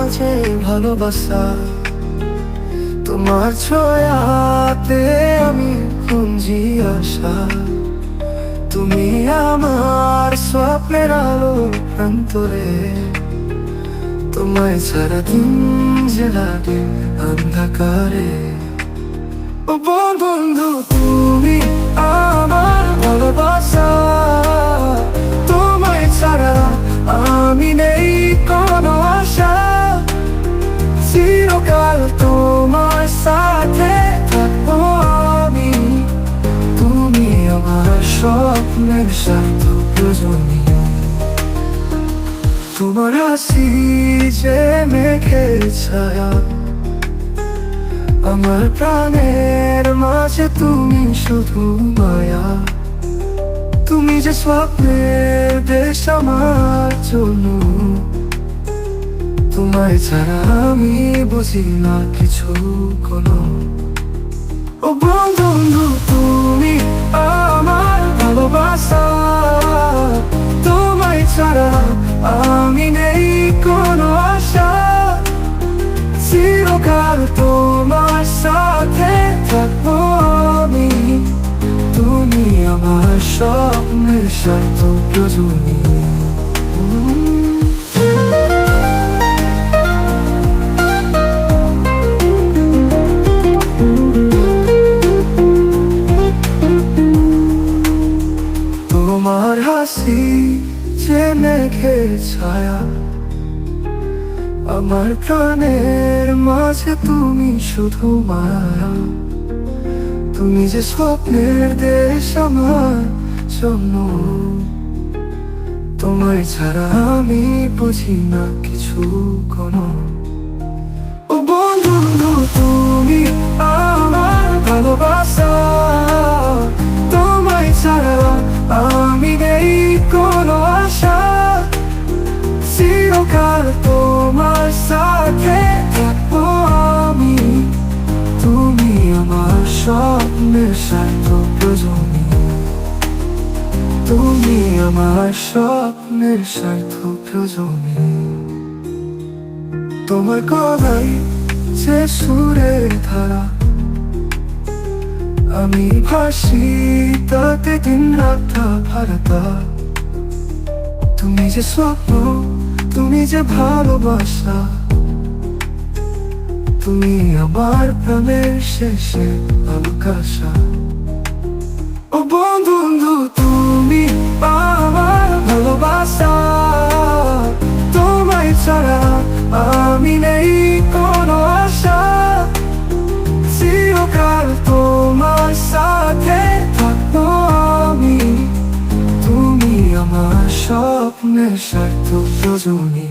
মাঝে ভালোবাসা, তোমার ছোঁয়াতে আমি খুঁজি আশা। তুমি আমার স্বপ্নের আলো প্রান্তরে, তোমায় ছাড়া দিন যে লাগে অন্ধকারে। ও বন্ধু, তুমি আমার ভালোবাসা, তোমায় ছাড়া আমি নেই কোনো আশা। চিরকাল তোমার সাথে থাকবো আমি, তুমি আমার স্বপ্নের সার্থক রজনী। তোমার হাসি যে মেঘের ছায়া, আমার প্রাণের মাঝে তুমি শুধু মায়া। তুমি যে স্বপ্নের দেশ আমার জন্য, তোমায় ছাড়া আমি বুঝি না কিছু কোনো। ও বন্ধু, তুমি আমার ভালোবাসা, তোমায় ছাড়া আমি নেই কোনো আশা। চিরকাল তোমার সাথে থাকবো আমি, তুমি আমার স্বপ্নের সার্থক রজনী। তোমার হাসি যে মেঘের ছায়া, আমার প্রাণের মাঝে তুমি শুধু মায়া। তুমি যে স্বপ্নের দেশ আমার জন্য, তোমায় ছাড়া আমি বুঝি না কিছু কোনো। ও বন্ধু, তুমি আমার ভালোবাসা, তোমায় ছাড়া আমি নেই কোনো আশা। চিরকাল তোমার সাথে থাকবো আমি, তুমি আমার স্বপ্নের সার্থক রজনী। তুমি আমার স্বপ্নের সার্থক রজনী। তোমার গলায় যে সুরের ধারা, আমি ভাসি তাতে দিন রাতটা ভারতা। তুমি যে স্বপ্ন, তুমি যে ভালোবাসা, তুমি আমার প্রাণের শেষে আকাশা। ও বন্ধু, তুমি আমার ভালোবাসা, তোমায় ছাড়া আমি নেই কোনো আশা। চিরকাল তোমার সাথে থাকবো আমি, তুমি আমার স্বপ্নের সার্থক রজনী।